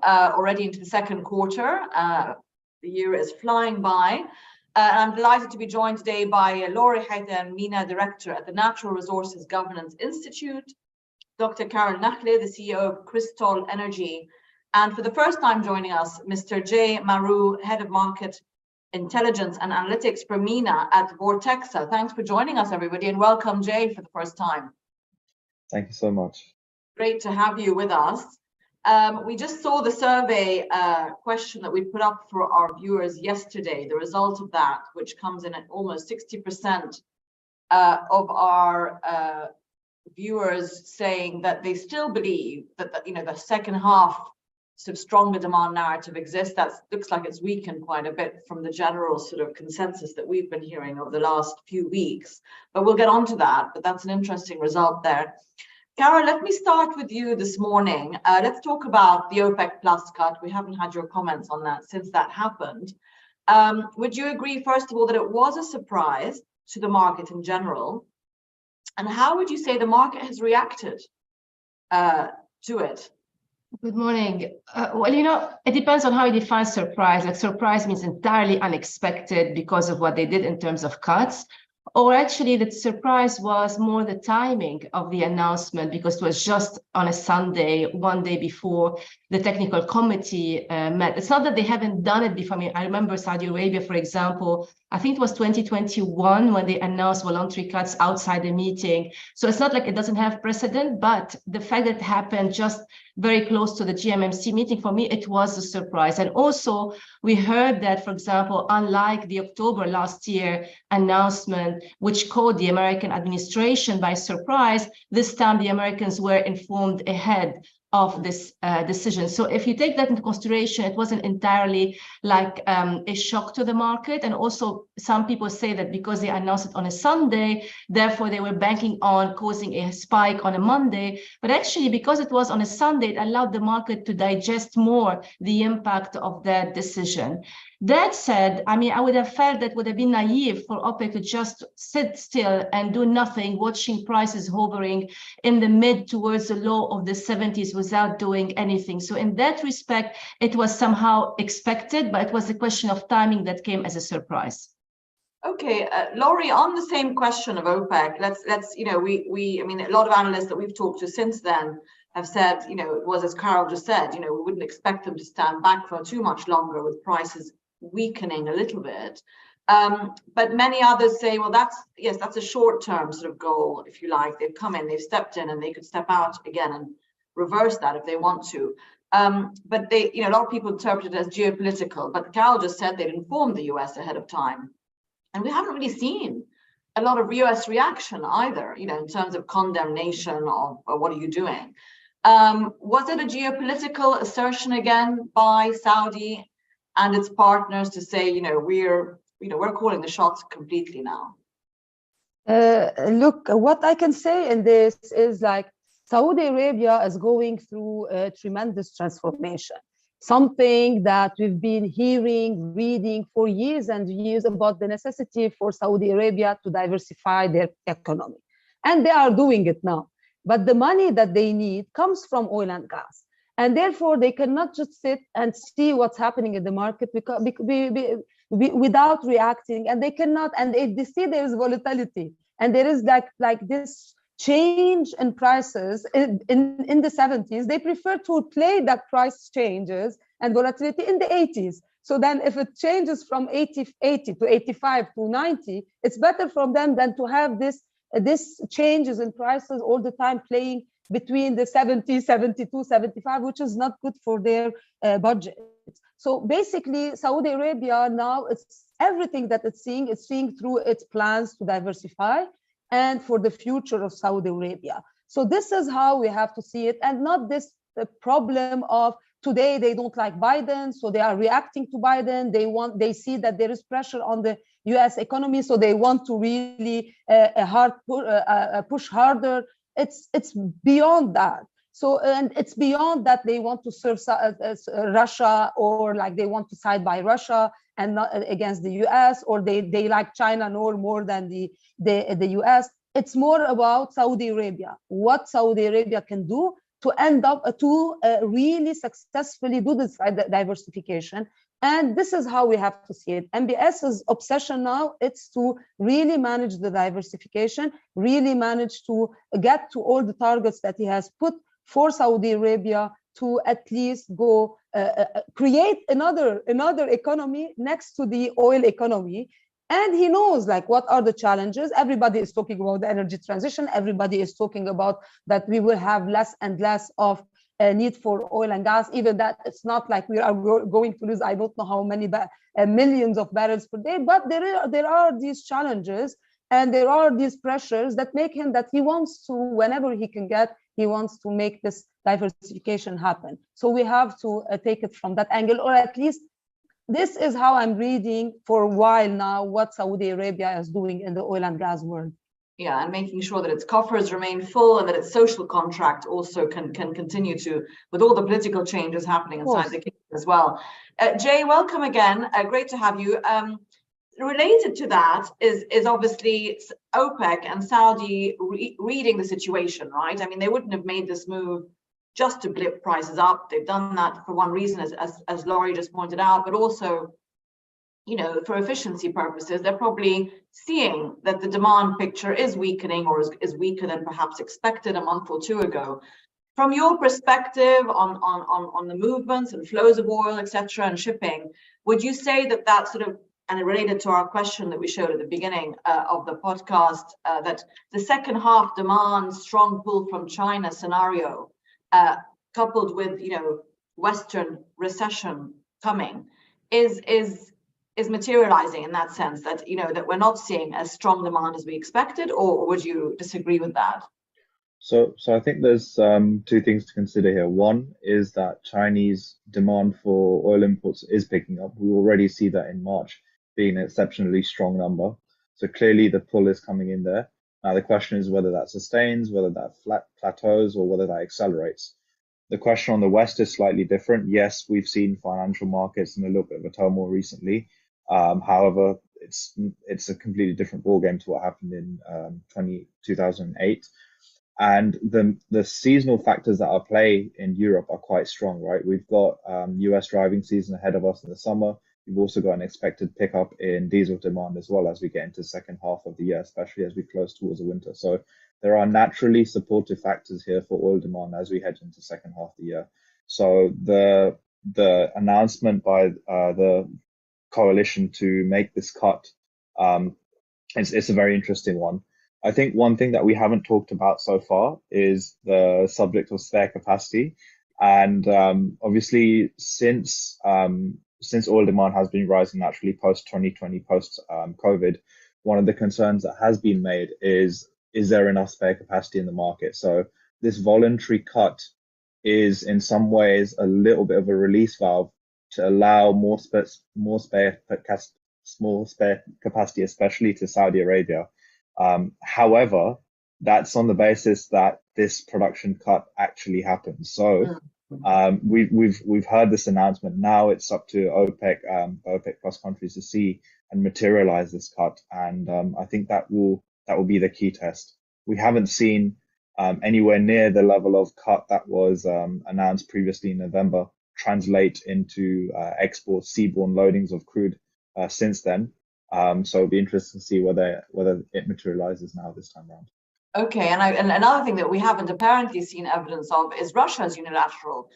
already into the second quarter. The year is flying by. I'm delighted to be joined today by Laurie Haytham, MENA Director at the Natural Resources Governance Institute, Dr. Carol Nachle, the CEO of Crystal Energy, and for the first time joining us, Mr. Jay Maru, Head of Market Intelligence and Analytics for MENA at Vortexa. Thanks for joining us, everybody, and welcome, Jay, for the first time. Thank you so much. Great to have you with us. We just saw the survey question that we put up for our viewers yesterday, the result of that, which comes in at almost 60% of our viewers saying that they still believe that the second half sort of stronger demand narrative exists. That looks like it's weakened quite a bit from the general sort of consensus that we've been hearing over the last few weeks. But we'll get on to that, but that's an interesting result there. Carol, let me start with you this morning. Let's talk about the OPEC Plus cut. We haven't had your comments on that since that happened. Would you agree, first of all, that it was a surprise to the market in general? And how would you say the market has reacted to it? Good morning. Well, it depends on how you define surprise. Like, surprise means entirely unexpected because of what they did in terms of cuts. Or actually, the surprise was more the timing of the announcement, because it was just on a Sunday, one day before the technical committee met. It's not that they haven't done it before. I mean, I remember Saudi Arabia, for example, I think it was 2021 when they announced voluntary cuts outside the meeting. So it's not like it doesn't have precedent, but the fact that it happened just very close to the GMMC meeting, for me, it was a surprise. And also, we heard that, for example, unlike the October last year announcement, which caught the American administration by surprise, this time the Americans were informed ahead of this decision. So if you take that into consideration, it wasn't entirely like a shock to the market. And also some people say that because they announced it on a Sunday, therefore they were banking on causing a spike on a Monday. But actually, because it was on a Sunday, it allowed the market to digest more the impact of that decision. That said, I mean, I would have felt that would have been naive for OPEC to just sit still and do nothing, watching prices hovering in the mid towards the low of the 70s without doing anything. So in that respect, it was somehow expected, but it was a question of timing that came as a surprise. Okay, Laurie, on the same question of OPEC, let's I mean, a lot of analysts that we've talked to since then have said, it was, as Carol just said, we wouldn't expect them to stand back for too much longer with prices weakening a little bit. But many others say, well, that's a short-term sort of goal, if you like. They've come in, they've stepped in, and they could step out again and reverse that if they want to. But they, a lot of people interpret it as geopolitical, but Carol just said they'd informed the US ahead of time. And we haven't really seen a lot of US reaction either, in terms of condemnation of what are you doing? Was it a geopolitical assertion again by Saudi and its partners to say, we're calling the shots completely now? Look, what I can say in this is, like, Saudi Arabia is going through a tremendous transformation. Something that we've been hearing, reading for years and years about the necessity for Saudi Arabia to diversify their economy. And they are doing it now. But the money that they need comes from oil and gas. And therefore, they cannot just sit and see what's happening in the market without reacting. And they cannot, and if they see there is volatility, and there is like this change in prices in the 70s, they prefer to play that price changes and volatility in the 80s. So then if it changes from 80 to 85 to 90, it's better for them than to have this changes in prices all the time playing between the 70, 72, 75, which is not good for their budget. So basically, Saudi Arabia now, it's everything that it's seeing through its plans to diversify and for the future of Saudi Arabia. So this is how we have to see it, and not this problem of today they don't like Biden, so they are reacting to Biden. They see that there is pressure on the US economy, so they want to really push harder. It's beyond that. So, and it's beyond that they want to serve Russia, or like they want to side by Russia and not against the US, or they like China more than the US. It's more about Saudi Arabia, what Saudi Arabia can do to end up to really successfully do this diversification. And this is how we have to see it. MBS's obsession now, it's to really manage the diversification, really manage to get to all the targets that he has put for Saudi Arabia to at least go create another economy next to the oil economy. And he knows like what are the challenges. Everybody is talking about the energy transition. Everybody is talking about that we will have less and less of need for oil and gas, even that it's not like we are going to lose, I don't know how many millions of barrels per day, but there are these challenges and there are these pressures that make him that he wants to, whenever he can get, he wants to make this diversification happen. So we have to take it from that angle, or at least this is how I'm reading for a while now what Saudi Arabia is doing in the oil and gas world. Yeah, and making sure that its coffers remain full and that its social contract also can continue to, with all the political changes happening inside the kingdom as well. Jay, welcome again. Great to have you. Related to that is obviously OPEC and Saudi reading the situation, right? I mean, they wouldn't have made this move just to blip prices up. They've done that for one reason, as Laurie just pointed out, but also, you know, for efficiency purposes. They're probably seeing that the demand picture is weakening, or is weaker than perhaps expected a month or two ago. From your perspective on the movements and flows of oil, etc., and shipping, would you say that that sort of, and related to our question that we showed at the beginning of the podcast, that the second half demand strong pull from China scenario, coupled with, you know, Western recession coming, is materializing in that sense, that, you know, that we're not seeing as strong demand as we expected, or would you disagree with that? So I think there's two things to consider here. One is that Chinese demand for oil imports is picking up. We already see that in March being an exceptionally strong number. So clearly the pull is coming in there. Now the question is whether that sustains, whether that plateaus, or whether that accelerates. The question on the West is slightly different. Yes, we've seen financial markets in a little bit of a turmoil recently. However, it's a completely different ballgame to what happened in 2008. And the seasonal factors that are at play in Europe are quite strong, right? We've got US driving season ahead of us in the summer. We've also got an expected pickup in diesel demand as well as we get into the second half of the year, especially as we close towards the winter. So there are naturally supportive factors here for oil demand as we head into the second half of the year. So the announcement by the coalition to make this cut, it's a very interesting one. I think one thing that we haven't talked about so far is the subject of spare capacity. And obviously, since oil demand has been rising naturally post 2020, post COVID, one of the concerns that has been made is there enough spare capacity in the market? So this voluntary cut is in some ways a little bit of a release valve to allow more spare capacity, especially to Saudi Arabia. However, that's on the basis that this production cut actually happens. So we've heard this announcement. Now it's up to OPEC, OPEC plus countries to see and materialize this cut. And I think that will be the key test. We haven't seen anywhere near the level of cut that was announced previously in November translate into export seaborne loadings of crude since then. So it'll be interesting to see whether it materializes now this time around. Okay, and another thing that we haven't apparently seen evidence of is Russia's unilateral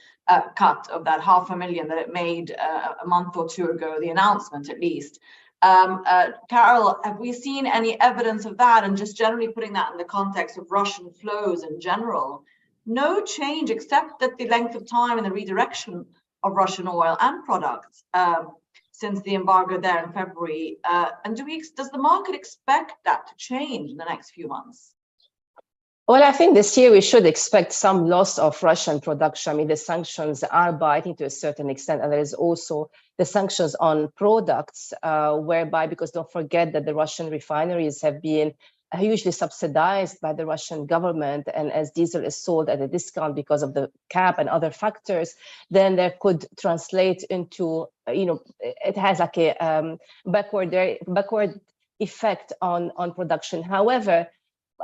cut of that 500,000 that it made a month or two ago, the announcement at least. Carol, have we seen any evidence of that? And just generally putting that in the context of Russian flows in general, no change except that the length of time and the redirection of Russian oil and products since the embargo there in February. And does the market expect that to change in the next few months? Well, I think this year we should expect some loss of Russian production. I mean, the sanctions are biting to a certain extent, and there is also the sanctions on products, whereby, because don't forget that the Russian refineries have been hugely subsidized by the Russian government, and as diesel is sold at a discount because of the cap and other factors, then there could translate into, it has like a backward effect on production. However,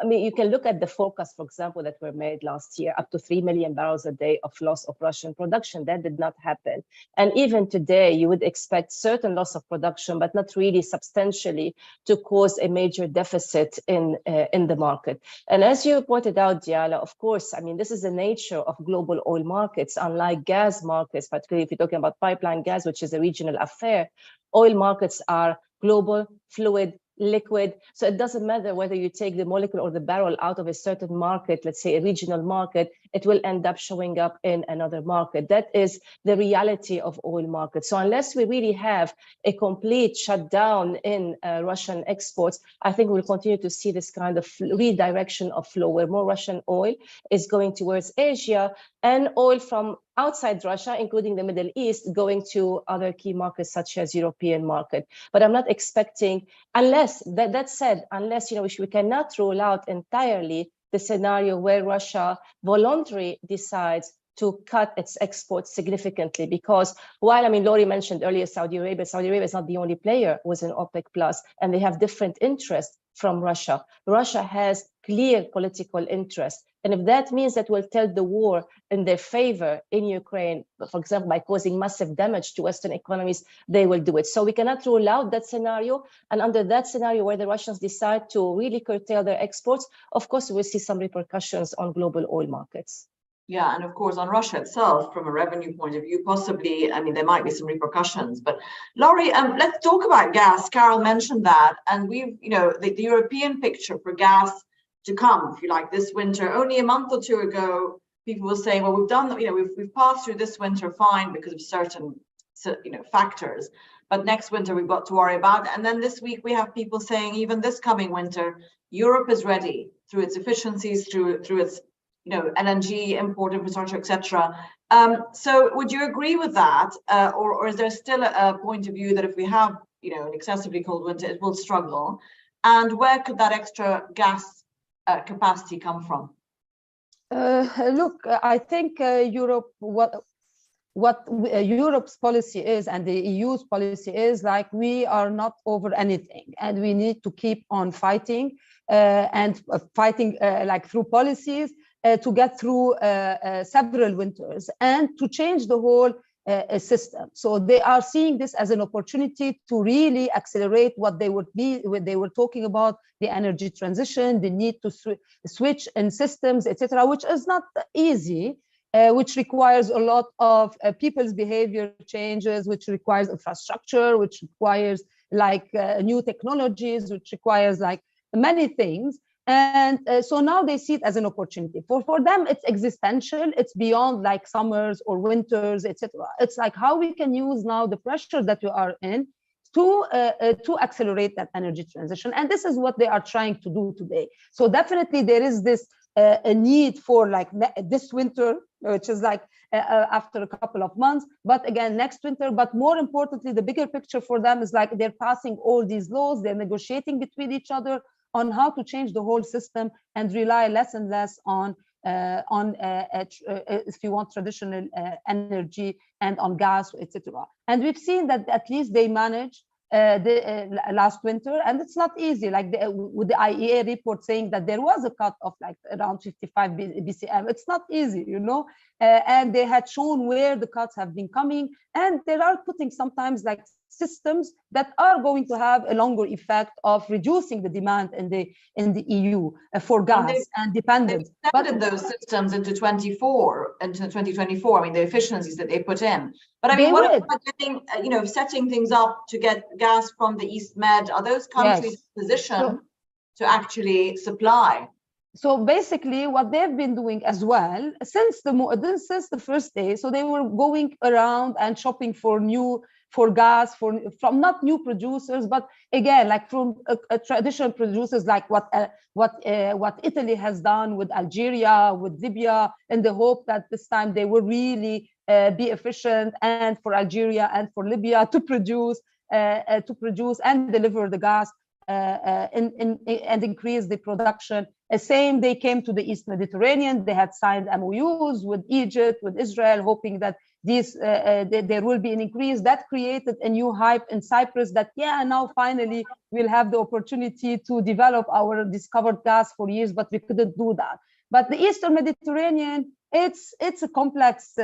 I mean, you can look at the forecast, for example, that were made last year, up to 3 million barrels a day of loss of Russian production. That did not happen. And even today, you would expect certain loss of production, but not really substantially to cause a major deficit in the market. And as you pointed out, Diala, of course, I mean, this is the nature of global oil markets, unlike gas markets, particularly if you're talking about pipeline gas, which is a regional affair. Oil markets are global, fluid, liquid. So it doesn't matter whether you take the molecule or the barrel out of a certain market, let's say a regional market, it will end up showing up in another market. That is the reality of oil markets. So unless we really have a complete shutdown in Russian exports, I think we'll continue to see this kind of redirection of flow where more Russian oil is going towards Asia and oil from outside Russia, including the Middle East, going to other key markets such as European market. But I'm not expecting, unless, that said, unless, we cannot rule out entirely the scenario where Russia voluntarily decides to cut its exports significantly. Because while, Lori mentioned earlier Saudi Arabia is not the only player within OPEC Plus, and they have different interests from Russia. Russia has clear political interest. And if that means that we'll tilt the war in their favor in Ukraine, for example, by causing massive damage to Western economies, they will do it. So we cannot rule out that scenario. And under that scenario, where the Russians decide to really curtail their exports, of course, we'll see some repercussions on global oil markets. Yeah, and of course, on Russia itself, from a revenue point of view, possibly, there might be some repercussions. But Laurie, let's talk about gas. Carol mentioned that, and we've, the European picture for gas to come, if you like, this winter. Only a month or two ago, people were saying, well, we've done, we've passed through this winter fine because of certain, factors, but next winter we've got to worry about. And then this week we have people saying, even this coming winter, Europe is ready through its efficiencies, through its LNG import infrastructure, etc. So would you agree with that, or is there still a point of view that if we have an excessively cold winter, it will struggle? And where could that extra gas capacity come from? Look, I think Europe, what Europe's policy is and the EU's policy is, like, we are not over anything, and we need to keep on fighting like through policies to get through several winters and to change the whole system. So they are seeing this as an opportunity to really accelerate what they were talking about, the energy transition, the need to switch in systems, etc., which is not easy, which requires a lot of people's behavior changes, which requires infrastructure, which requires new technologies, which requires many things. And so now they see it as an opportunity. For them, it's existential. It's beyond summers or winters, etc. It's how we can use now the pressure that we are in to accelerate that energy transition. And this is what they are trying to do today. So definitely there is this a need for this winter, which is after a couple of months, but again, next winter. But more importantly, the bigger picture for them is they're passing all these laws, they're negotiating between each other on how to change the whole system and rely less and less on if you want, traditional energy and on gas, etc. And we've seen that at least they managed last winter, and it's not easy. With the IEA report saying that there was a cut of around 55 BCM, it's not easy, and they had shown where the cuts have been coming, and they are putting sometimes systems that are going to have a longer effect of reducing the demand in the EU for gas and dependence. But those systems into 2024, the efficiencies that they put in. But what about getting, setting things up to get gas from the East Med? Are those countries positioned to actually supply? So basically, what they've been doing as well since the first day, so they were going around and shopping for gas from not new producers, but again, from traditional producers, what Italy has done with Algeria, with Libya, in the hope that this time they will really be efficient, and for Algeria and for Libya to produce and deliver the gas and increase the production. Same, they came to the East Mediterranean. They had signed MOUs with Egypt, with Israel, hoping that there will be an increase. That created a new hype in Cyprus that, yeah, now finally we'll have the opportunity to develop our discovered gas for years, but we couldn't do that. But the Eastern Mediterranean, it's a complex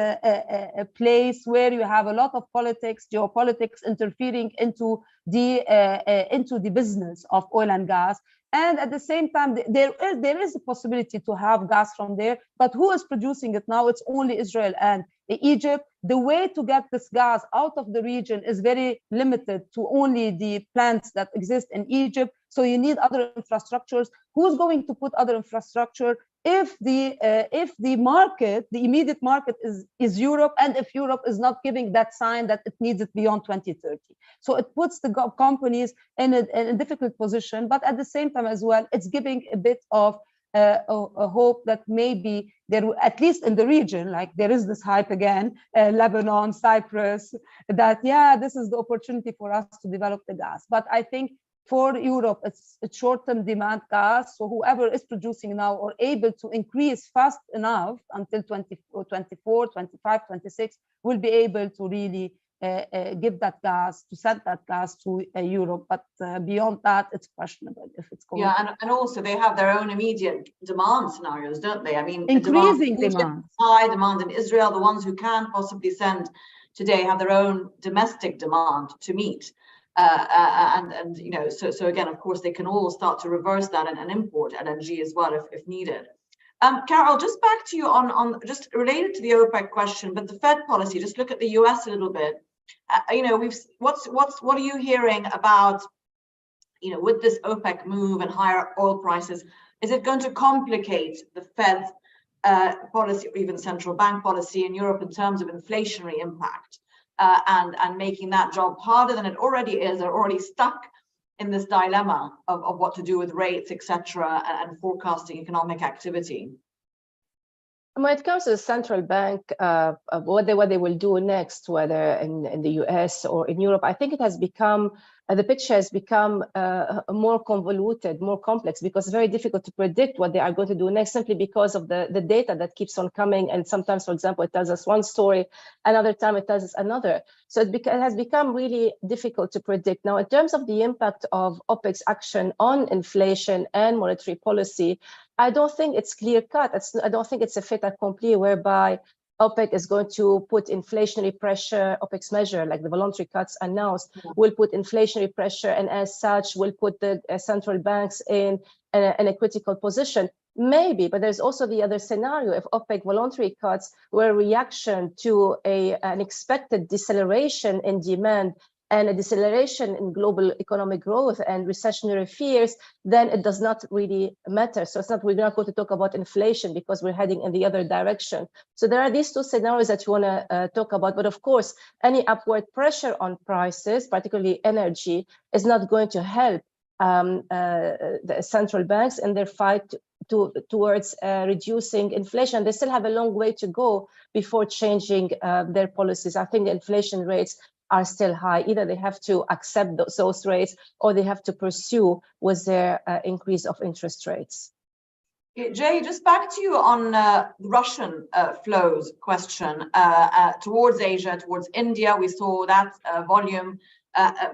place where you have a lot of politics, geopolitics interfering into the business of oil and gas. And at the same time, there is a possibility to have gas from there, but who is producing it now? It's only Israel and Egypt. The way to get this gas out of the region is very limited to only the plants that exist in Egypt. So you need other infrastructures. Who's going to put other infrastructure if the market, the immediate market is Europe, and if Europe is not giving that sign that it needs it beyond 2030? So it puts the companies in a difficult position, but at the same time as well, it's giving a bit of a hope that maybe there, at least in the region, like there is this hype again, Lebanon, Cyprus, that, yeah, this is the opportunity for us to develop the gas. But I think for Europe, it's short-term demand gas. So whoever is producing now or able to increase fast enough until 24, 25, 26 will be able to really give that gas, to send that gas to Europe. But beyond that, it's questionable if it's going. Yeah, and also they have their own immediate demand scenarios, don't they? I mean, increasing demand. High demand in Israel. The ones who can possibly send today have their own domestic demand to meet. And you know, so again, of course, they can all start to reverse that and import LNG as well if needed. Carol, just back to you on just related to the OPEC question, but the Fed policy. Just look at the US a little bit. You know, what are you hearing about, you know, with this OPEC move and higher oil prices? Is it going to complicate the Fed's policy or even central bank policy in Europe in terms of inflationary impact? And making that job harder than it already is? They're already stuck in this dilemma of what to do with rates, etc., and forecasting economic activity. When it comes to the central bank, what they will do next, whether in the US or in Europe, I think it has become, the picture has become more convoluted, more complex, because it's very difficult to predict what they are going to do next, simply because of the data that keeps on coming. And sometimes, for example, it tells us one story, another time it tells us another. So it has become really difficult to predict. Now, in terms of the impact of OPEC's action on inflation and monetary policy, I don't think it's clear cut. I don't think it's a fait accompli whereby OPEC is going to put inflationary pressure. OPEC's measure, like the voluntary cuts announced, will put inflationary pressure, and as such will put the central banks in a critical position. Maybe, but there's also the other scenario. If OPEC voluntary cuts were a reaction to an expected deceleration in demand and a deceleration in global economic growth and recessionary fears, then it does not really matter. So we're not going to talk about inflation because we're heading in the other direction. So there are these two scenarios that you want to talk about. But of course, any upward pressure on prices, particularly energy, is not going to help the central banks in their fight towards reducing inflation. They still have a long way to go before changing their policies. I think the inflation rates are still high. Either they have to accept those rates or they have to pursue with their increase of interest rates. Jay, just back to you on Russian flows question towards Asia, towards India. We saw that volume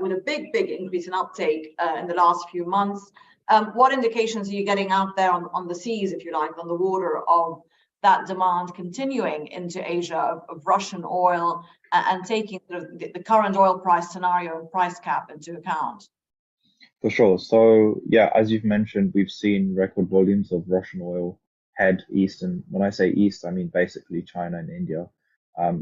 with a big increase in uptake in the last few months. What indications are you getting out there on the seas, if you like, on the water, of that demand continuing into Asia of Russian oil and taking the current oil price scenario and price cap into account? For sure. So yeah, as you've mentioned, we've seen record volumes of Russian oil head east. And when I say east, I mean basically China and India.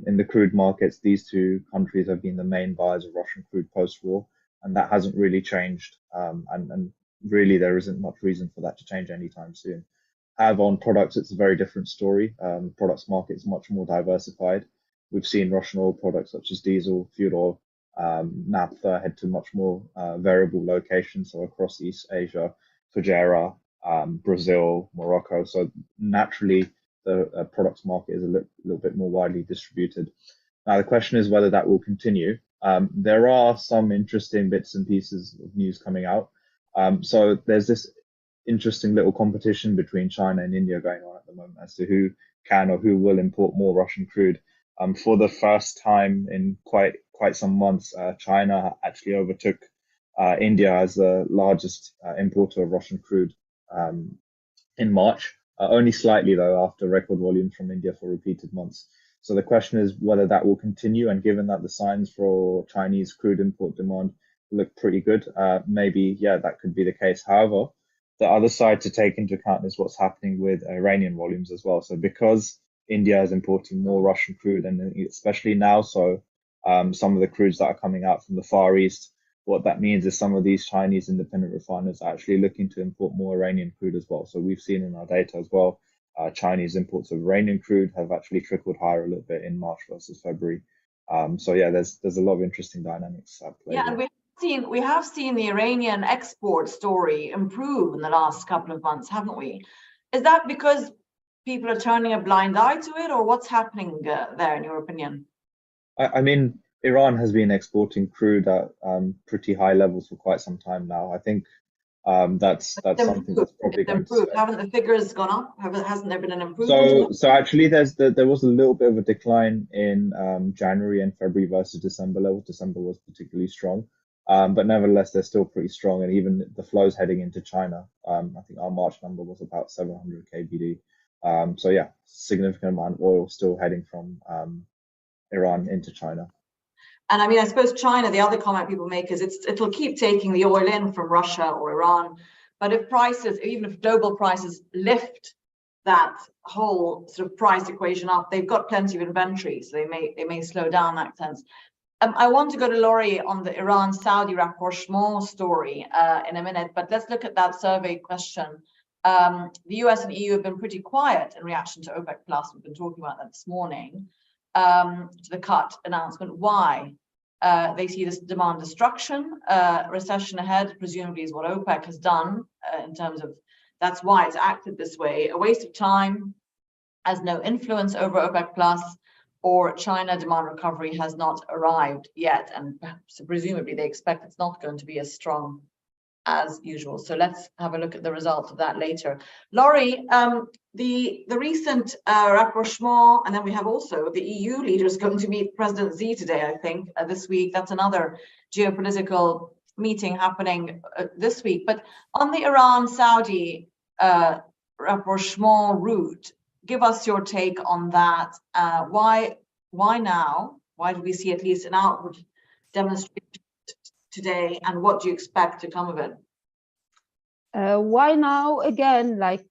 In the crude markets, these two countries have been the main buyers of Russian crude post-war, and that hasn't really changed. And really, there isn't much reason for that to change anytime soon. However, on products, it's a very different story. Products market is much more diversified. We've seen Russian oil products such as diesel, fuel oil, naphtha head to much more variable locations, so across East Asia, Fujairah, Brazil, Morocco. So naturally, the products market is a little bit more widely distributed. Now, the question is whether that will continue. There are some interesting bits and pieces of news coming out. So there's this interesting little competition between China and India going on at the moment as to who can or who will import more Russian crude. For the first time in quite some months, China actually overtook India as the largest importer of Russian crude in March, only slightly though, after record volumes from India for repeated months. So the question is whether that will continue, and given that the signs for Chinese crude import demand look pretty good, maybe, yeah, that could be the case. However, the other side to take into account is what's happening with Iranian volumes as well. So because India is importing more Russian crude, and especially now, so some of the crudes that are coming out from the Far East, what that means is some of these Chinese independent refiners are actually looking to import more Iranian crude as well. So we've seen in our data as well, Chinese imports of Iranian crude have actually trickled higher a little bit in March versus February. So yeah, there's a lot of interesting dynamics at play. Yeah, and we have seen the Iranian export story improve in the last couple of months, haven't we? Is that because people are turning a blind eye to it, or what's happening there, in your opinion? I mean, Iran has been exporting crude at pretty high levels for quite some time now. I think that's something that's probably going to stay. Haven't the figures gone up? Hasn't there been an improvement? So actually, there was a little bit of a decline in January and February versus December levels. December was particularly strong, but nevertheless, they're still pretty strong. And even the flows heading into China, I think our March number was about 700 kbd. So yeah, significant amount of oil still heading from Iran into China. And I mean, I suppose China, the other comment people make is it'll keep taking the oil in from Russia or Iran. But if prices, even if global prices lift that whole sort of price equation up, they've got plenty of inventory, so they may slow down that sense. I want to go to Laurie on the Iran-Saudi rapprochement story in a minute, but let's look at that survey question. The US and EU have been pretty quiet in reaction to OPEC Plus. We've been talking about that this morning. To the cut announcement. Why? They see this demand destruction, recession ahead, presumably is what OPEC has done in terms of, that's why it's acted this way. A waste of time, has no influence over OPEC Plus, or China demand recovery has not arrived yet, and so presumably they expect it's not going to be as strong as usual. So let's have a look at the result of that later. Laurie, the recent rapprochement, and then we have also the EU leaders going to meet President Xi today, I think, this week. That's another geopolitical meeting happening this week. But on the Iran-Saudi rapprochement route, give us your take on that. Why now? Why do we see at least an outward demonstration today, and what do you expect to come of it? Why now? Again, like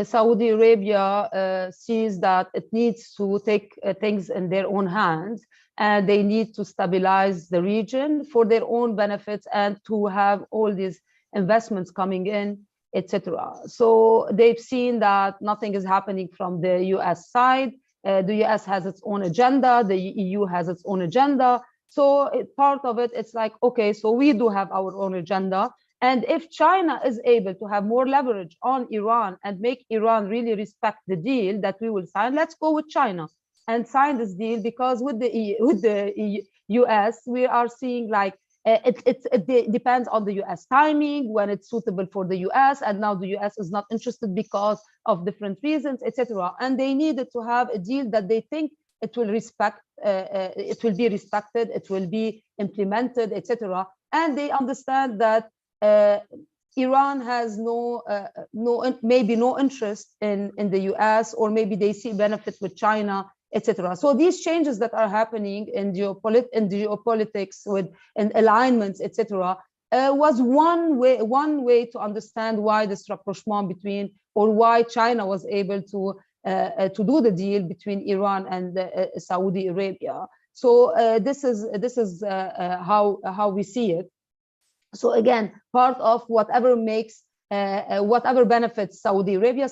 Saudi Arabia sees that it needs to take things in their own hands, and they need to stabilize the region for their own benefits and to have all these investments coming in, etc. So they've seen that nothing is happening from the US side. The US has its own agenda, the EU has its own agenda. So part of it, it's like, okay, so we do have our own agenda. And if China is able to have more leverage on Iran and make Iran really respect the deal that we will sign, let's go with China and sign this deal, because with the US, we are seeing like, it depends on the US timing, when it's suitable for the US, and now the US is not interested because of different reasons, etc. And they needed to have a deal that they think it will respect, it will be respected, it will be implemented, etc. And they understand that Iran has maybe no interest in the US, or maybe they see benefit with China, etc. So these changes that are happening in geopolitics and alignments, etc., was one way to understand why this rapprochement between, or why China was able to do the deal between Iran and Saudi Arabia. So this is how we see it. So again, part of whatever makes whatever benefits Saudi Arabia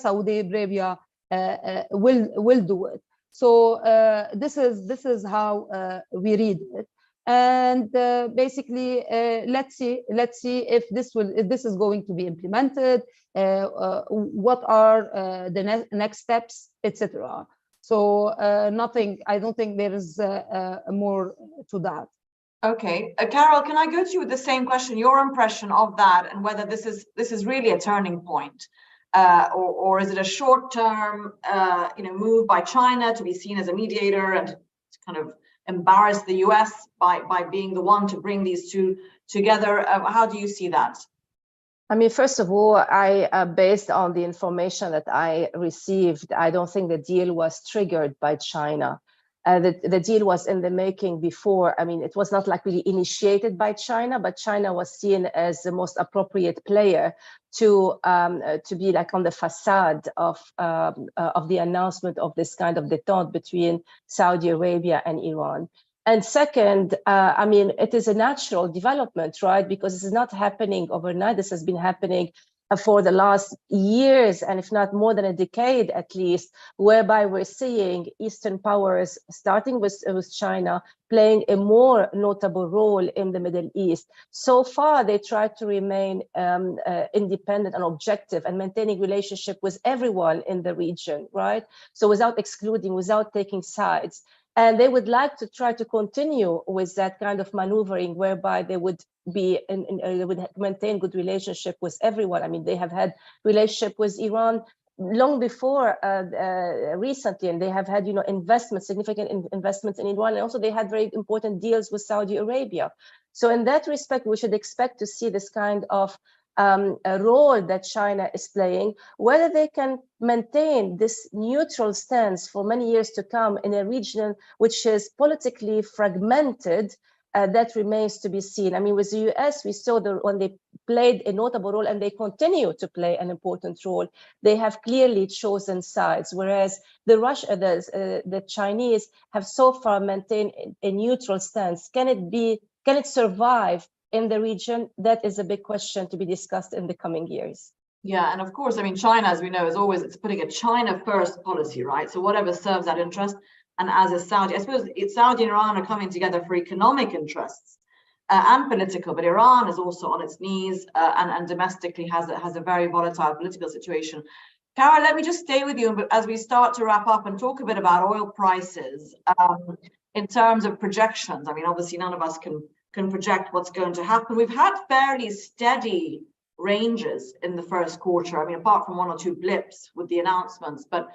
will do it. So this is how we read it. And basically, let's see if this is going to be implemented. What are the next steps, etc. So nothing. I don't think there is more to that. Okay, Carol, can I go to you with the same question? Your impression of that, and whether this is really a turning point or is it a short-term, move by China to be seen as a mediator and to kind of embarrass the US by being the one to bring these two together? How do you see that? I mean, first of all, based on the information that I received, I don't think the deal was triggered by China. The deal was in the making before. I mean, it was not like really initiated by China, but China was seen as the most appropriate player to be like on the facade of the announcement of this kind of détente between Saudi Arabia and Iran. And second, I mean, it is a natural development, right? Because this is not happening overnight. This has been happening for the last years, and if not more than a decade at least, whereby we're seeing Eastern powers, starting with China, playing a more notable role in the Middle East. So far, they tried to remain independent and objective and maintaining relationship with everyone in the region, right? So without excluding, without taking sides. And they would like to try to continue with that kind of maneuvering, whereby they would be they would maintain good relationship with everyone. I mean, they have had relationship with Iran long before recently, and they have had, significant investments in Iran, and also they had very important deals with Saudi Arabia. So in that respect, we should expect to see this kind of a role that China is playing. Whether they can maintain this neutral stance for many years to come in a region which is politically fragmented, that remains to be seen. I mean, with the US, we saw when they played a notable role, and they continue to play an important role, they have clearly chosen sides, whereas the Chinese have so far maintained a neutral stance. Can it survive in the region? That is a big question to be discussed in the coming years. Yeah, and of course, I mean, China, as we know, it's putting a China first policy, right? So whatever serves that interest. And as a Saudi, I suppose Saudi and Iran are coming together for economic interests and political, but Iran is also on its knees and domestically has a very volatile political situation. Carol, let me just stay with you as we start to wrap up and talk a bit about oil prices in terms of projections. I mean, obviously, none of us can project what's going to happen. We've had fairly steady ranges in the first quarter. I mean, apart from one or two blips with the announcements, but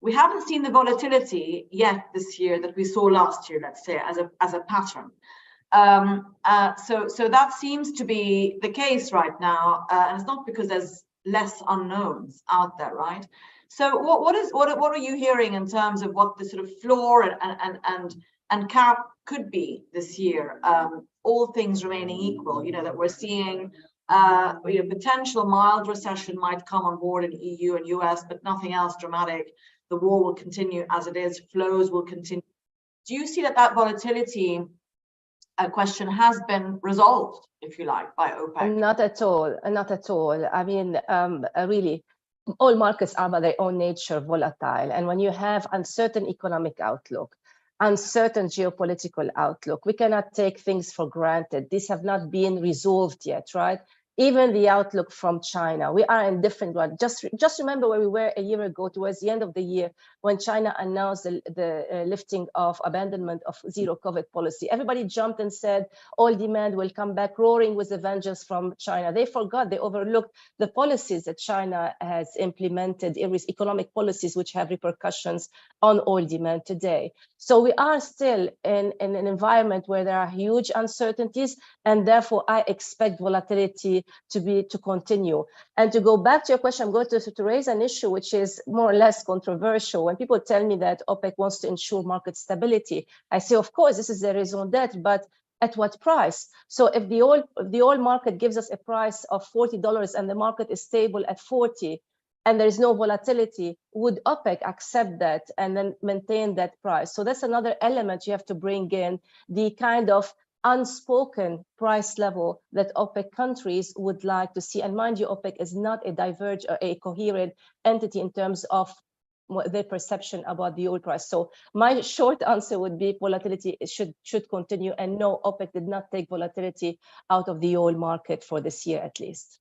we haven't seen the volatility yet this year that we saw last year, let's say, as a pattern. So that seems to be the case right now, and it's not because there's less unknowns out there, right? So what are you hearing in terms of what the sort of floor and cap could be this year, all things remaining equal? That we're seeing potential mild recession might come on board in EU and US, but nothing else dramatic. The war will continue as it is, flows will continue. Do you see that volatility question has been resolved, if you like, by OPEC? Not at all, not at all. I mean, really, all markets are by their own nature volatile. And when you have uncertain economic outlook, uncertain geopolitical outlook, we cannot take things for granted. These have not been resolved yet, right? Even the outlook from China, we are in different one. Just remember where we were a year ago, towards the end of the year, when China announced the lifting of abandonment of zero COVID policy. Everybody jumped and said, oil demand will come back roaring with a vengeance from China. They forgot, they overlooked the policies that China has implemented, economic policies which have repercussions on oil demand today. So we are still in an environment where there are huge uncertainties, and therefore I expect volatility to continue. And to go back to your question, I'm going to raise an issue which is more or less controversial. When people tell me that OPEC wants to ensure market stability, I say, of course, this is the raison d'etre, but at what price? So if the oil market gives us a price of $40 and the market is stable at 40, and there is no volatility, would OPEC accept that and then maintain that price? So that's another element you have to bring in, the kind of unspoken price level that OPEC countries would like to see. And mind you, OPEC is not a divergent or a coherent entity in terms of their perception about the oil price. So my short answer would be volatility should continue. And no, OPEC did not take volatility out of the oil market for this year at least.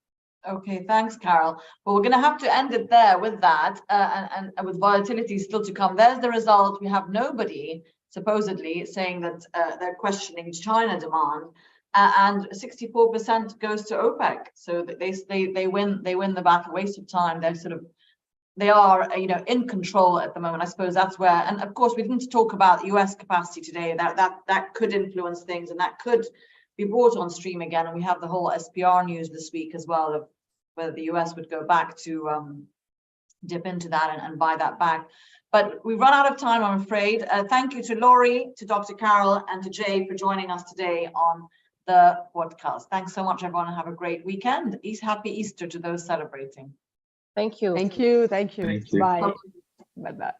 Okay, thanks, Carol. Well, we're going to have to end it there with that, and with volatility still to come. There's the result. We have nobody supposedly saying that they're questioning China demand. and 64% goes to OPEC. So that they win the battle. Waste of time. They are, you know, in control at the moment. I suppose that's where, and of course we didn't talk about US capacity today. That could influence things, and that could be brought on stream again. And we have the whole SPR news this week as well, of whether the US would go back to dip into that and buy that back. But we've run out of time, I'm afraid. Thank you to Laurie, to Dr. Carol, and to Jay for joining us today on the podcast. Thanks so much, everyone, and have a great weekend. Happy Easter to those celebrating. Thank you. Thank you. Thank you. Bye. Bye-bye.